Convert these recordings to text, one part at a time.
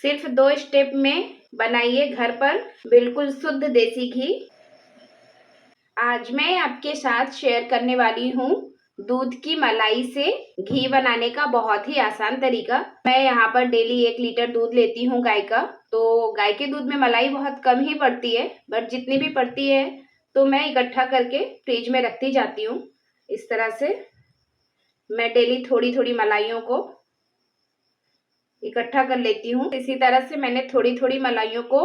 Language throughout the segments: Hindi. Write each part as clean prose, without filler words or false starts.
सिर्फ 2 स्टेप में बनाइए घर पर बिल्कुल शुद्ध देसी घी। आज मैं आपके साथ शेयर करने वाली हूँ दूध की मलाई से घी बनाने का बहुत ही आसान तरीका। मैं यहाँ पर डेली 1 लीटर दूध लेती हूँ गाय का। तो गाय के दूध में मलाई बहुत कम ही पड़ती है, बट जितनी भी पड़ती है तो मैं इकट्ठा करके फ्रिज में रखती जाती हूँ। इस तरह से मैं डेली थोड़ी थोड़ी मलाइयों को इकट्ठा कर लेती हूँ। इसी तरह से मैंने थोड़ी थोड़ी मलाइयों को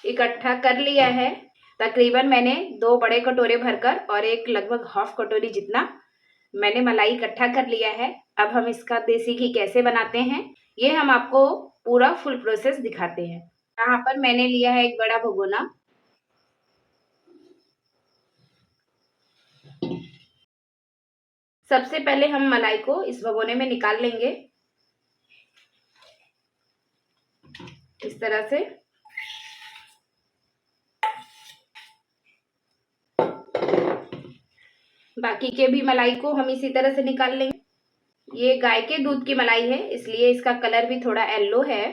इकट्ठा कर लिया है। तकरीबन मैंने 2 बड़े कटोरे भरकर और एक लगभग हाफ कटोरी जितना मैंने मलाई इकट्ठा कर लिया है। अब हम इसका देसी घी कैसे बनाते हैं ये हम आपको पूरा फुल प्रोसेस दिखाते हैं। यहाँ पर मैंने लिया है एक बड़ा भगोना। सबसे पहले हम मलाई को इस भगोने में निकाल लेंगे इस तरह से। बाकी के भी मलाई को हम इसी तरह से निकाल लेंगे। ये गाय के दूध की मलाई है, इसलिए इसका कलर भी थोड़ा येलो है।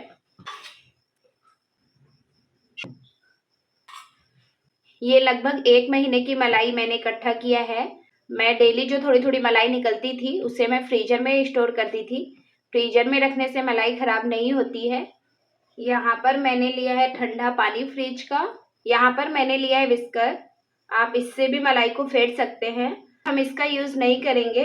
ये लगभग 1 महीने की मलाई मैंने इकट्ठा किया है। मैं डेली जो थोड़ी थोड़ी मलाई निकलती थी उसे मैं फ्रीजर में स्टोर करती थी। फ्रीजर में रखने से मलाई खराब नहीं होती है। यहाँ पर मैंने लिया है ठंडा पानी फ्रिज का। यहाँ पर मैंने लिया है विस्कर। आप इससे भी मलाई को फेंट सकते हैं। हम इसका यूज नहीं करेंगे,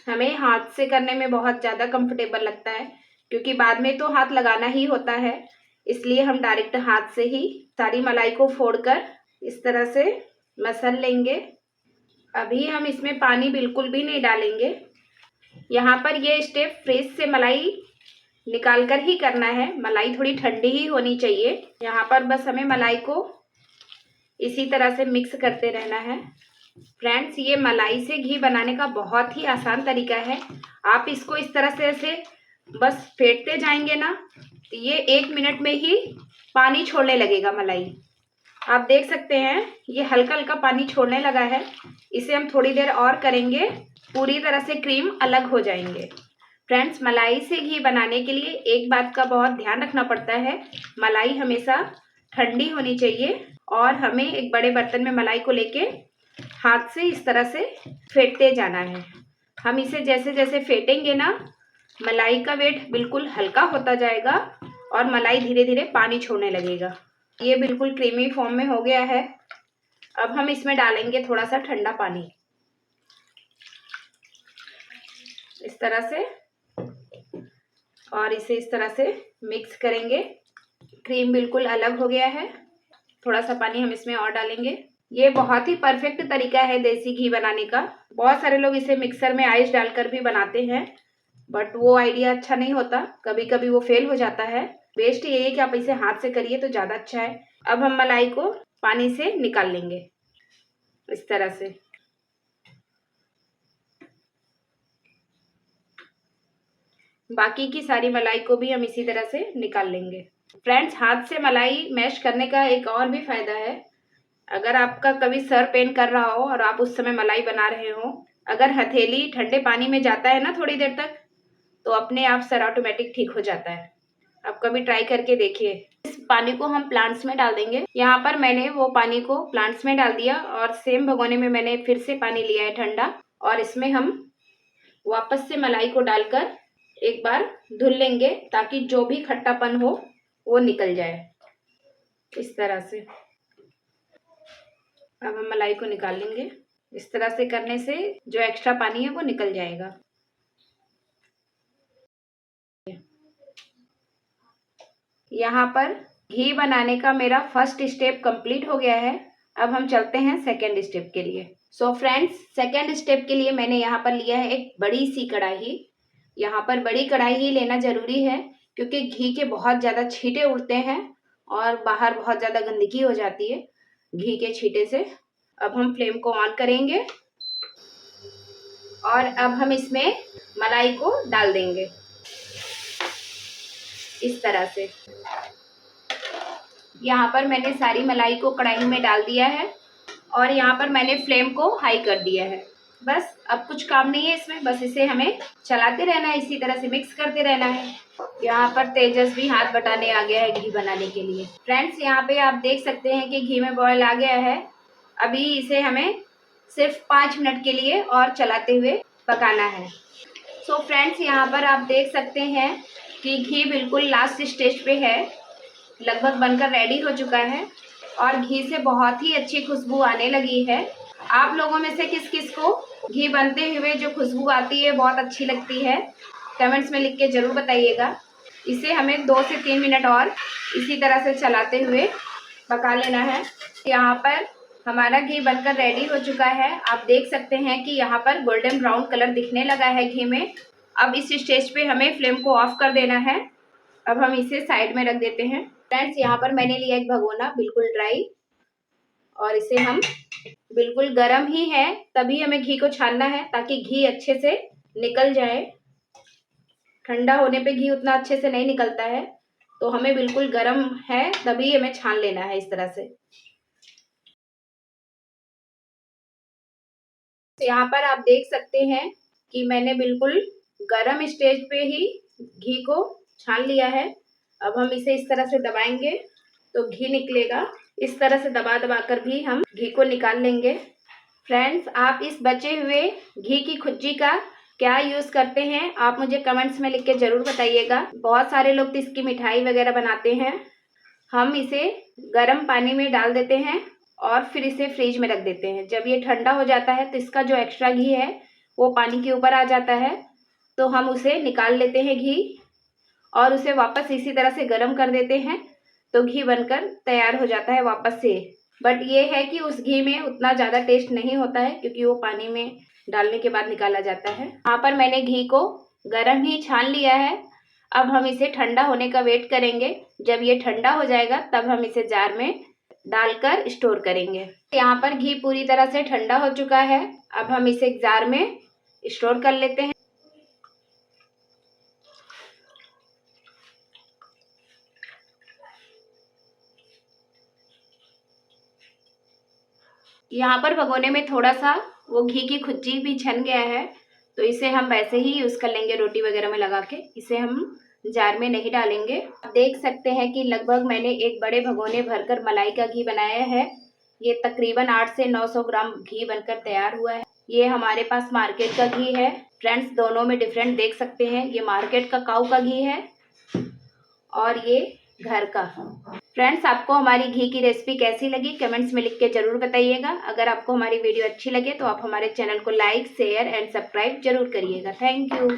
हमें हाथ से करने में बहुत ज़्यादा कंफर्टेबल लगता है, क्योंकि बाद में तो हाथ लगाना ही होता है। इसलिए हम डायरेक्ट हाथ से ही सारी मलाई को फोड़कर इस तरह से मसल लेंगे। अभी हम इसमें पानी बिल्कुल भी नहीं डालेंगे। यहाँ पर ये स्टेप फ्रिज से मलाई निकाल कर ही करना है। मलाई थोड़ी ठंडी ही होनी चाहिए। यहाँ पर बस हमें मलाई को इसी तरह से मिक्स करते रहना है। फ्रेंड्स, ये मलाई से घी बनाने का बहुत ही आसान तरीका है। आप इसको इस तरह से ऐसे बस फेंटते जाएंगे ना तो ये 1 मिनट में ही पानी छोड़ने लगेगा मलाई। आप देख सकते हैं ये हल्का हल्का पानी छोड़ने लगा है। इसे हम थोड़ी देर और करेंगे, पूरी तरह से क्रीम अलग हो जाएंगे। फ्रेंड्स, मलाई से घी बनाने के लिए एक बात का बहुत ध्यान रखना पड़ता है। मलाई हमेशा ठंडी होनी चाहिए और हमें एक बड़े बर्तन में मलाई को लेके हाथ से इस तरह से फेंटते जाना है। हम इसे जैसे जैसे फेंटेंगे ना मलाई का वेट बिल्कुल हल्का होता जाएगा और मलाई धीरे धीरे पानी छोड़ने लगेगा। ये बिल्कुल क्रीमी फॉर्म में हो गया है। अब हम इसमें डालेंगे थोड़ा सा ठंडा पानी इस तरह से और इसे इस तरह से मिक्स करेंगे। क्रीम बिल्कुल अलग हो गया है। थोड़ा सा पानी हम इसमें और डालेंगे। ये बहुत ही परफेक्ट तरीका है देसी घी बनाने का। बहुत सारे लोग इसे मिक्सर में आइस डालकर भी बनाते हैं, बट वो आइडिया अच्छा नहीं होता, कभी कभी वो फेल हो जाता है। बेस्ट ये है कि आप इसे हाथ से करिए तो ज़्यादा अच्छा है। अब हम मलाई को पानी से निकाल लेंगे इस तरह से। बाकी की सारी मलाई को भी हम इसी तरह से निकाल लेंगे। फ्रेंड्स, हाथ से मलाई मैश करने का एक और भी फायदा है। अगर आपका कभी सर पेन कर रहा हो और आप उस समय मलाई बना रहे हो, अगर हथेली ठंडे पानी में जाता है ना थोड़ी देर तक, तो अपने आप सर ऑटोमेटिक ठीक हो जाता है। आप कभी ट्राई करके देखिए। इस पानी को हम प्लांट्स में डाल देंगे। यहाँ पर मैंने वो पानी को प्लांट्स में डाल दिया और सेम भगोने में मैंने फिर से पानी लिया है ठंडा, और इसमें हम वापस से मलाई को डालकर एक बार धुल लेंगे ताकि जो भी खट्टापन हो वो निकल जाए इस तरह से। अब हम मलाई को निकाल लेंगे। इस तरह से करने से जो एक्स्ट्रा पानी है वो निकल जाएगा। यहाँ पर घी बनाने का मेरा फर्स्ट स्टेप कंप्लीट हो गया है। अब हम चलते हैं सेकेंड स्टेप के लिए। सो फ्रेंड्स, सेकेंड स्टेप के लिए मैंने यहाँ पर लिया है एक बड़ी सी कढ़ाई। यहाँ पर बड़ी कढ़ाई ही लेना जरूरी है, क्योंकि घी के बहुत ज़्यादा छींटे उड़ते हैं और बाहर बहुत ज़्यादा गंदगी हो जाती है घी के छींटे से। अब हम फ्लेम को ऑन करेंगे और अब हम इसमें मलाई को डाल देंगे इस तरह से। यहाँ पर मैंने सारी मलाई को कढ़ाई में डाल दिया है और यहाँ पर मैंने फ्लेम को हाई कर दिया है। बस अब कुछ काम नहीं है इसमें, बस इसे हमें चलाते रहना है, इसी तरह से मिक्स करते रहना है। यहाँ पर तेजस्वी हाथ बटाने आ गया है घी बनाने के लिए। फ्रेंड्स यहाँ पे आप देख सकते हैं कि घी में बॉयल आ गया है। अभी इसे हमें सिर्फ 5 मिनट के लिए और चलाते हुए पकाना है। सो फ्रेंड्स यहाँ पर आप देख सकते हैं कि घी बिल्कुल लास्ट स्टेज पे है, लगभग बनकर रेडी हो चुका है और घी से बहुत ही अच्छी खुशबू आने लगी है। आप लोगों में से किस किस को घी बनते हुए जो खुशबू आती है बहुत अच्छी लगती है, कमेंट्स में लिख के ज़रूर बताइएगा। इसे हमें 2 से 3 मिनट और इसी तरह से चलाते हुए पका लेना है। यहाँ पर हमारा घी बनकर रेडी हो चुका है। आप देख सकते हैं कि यहाँ पर गोल्डन ब्राउन कलर दिखने लगा है घी में। अब इस स्टेज पे हमें फ्लेम को ऑफ कर देना है। अब हम इसे साइड में रख देते हैं। फ्रेंड्स यहाँ पर मैंने लिया एक भगोना बिल्कुल ड्राई, और इसे हम बिल्कुल गर्म ही है तभी हमें घी को छानना है ताकि घी अच्छे से निकल जाए। ठंडा होने पे घी उतना अच्छे से नहीं निकलता है, तो हमें बिल्कुल गर्म है तभी हमें छान लेना है इस तरह से। यहाँ पर आप देख सकते हैं कि मैंने बिल्कुल गर्म स्टेज पे ही घी को छान लिया है। अब हम इसे इस तरह से दबाएंगे तो घी निकलेगा। इस तरह से दबा दबा कर भी हम घी को निकाल लेंगे। फ्रेंड्स आप इस बचे हुए घी की खुज्जी का क्या यूज़ करते हैं, आप मुझे कमेंट्स में लिख के ज़रूर बताइएगा। बहुत सारे लोग तो इसकी मिठाई वगैरह बनाते हैं। हम इसे गर्म पानी में डाल देते हैं और फिर इसे फ्रिज में रख देते हैं। जब ये ठंडा हो जाता है तो इसका जो एक्स्ट्रा घी है वो पानी के ऊपर आ जाता है, तो हम उसे निकाल लेते हैं घी और उसे वापस इसी तरह से गर्म कर देते हैं, तो घी बनकर तैयार हो जाता है वापस से। बट ये है कि उस घी में उतना ज़्यादा टेस्ट नहीं होता है क्योंकि वो पानी में डालने के बाद निकाला जाता है। यहाँ पर मैंने घी को गर्म ही छान लिया है। अब हम इसे ठंडा होने का वेट करेंगे। जब ये ठंडा हो जाएगा तब हम इसे जार में डालकर स्टोर करेंगे। यहाँ पर घी पूरी तरह से ठंडा हो चुका है। अब हम इसे जार में स्टोर कर लेते हैं। यहाँ पर भगोने में थोड़ा सा वो घी की खुज्जी भी छन गया है, तो इसे हम वैसे ही यूज़ कर लेंगे रोटी वगैरह में लगा के। इसे हम जार में नहीं डालेंगे। आप देख सकते हैं कि लगभग मैंने एक बड़े भगोने भरकर मलाई का घी बनाया है। ये तकरीबन 800 से 900 ग्राम घी बनकर तैयार हुआ है। ये हमारे पास मार्केट का घी है। फ्रेंड्स दोनों में डिफरेंट देख सकते हैं, ये मार्केट का काऊ का घी है और ये घर का। फ्रेंड्स आपको हमारी घी की रेसिपी कैसी लगी कमेंट्स में लिख के ज़रूर बताइएगा। अगर आपको हमारी वीडियो अच्छी लगे तो आप हमारे चैनल को लाइक शेयर एंड सब्सक्राइब जरूर करिएगा। Thank you.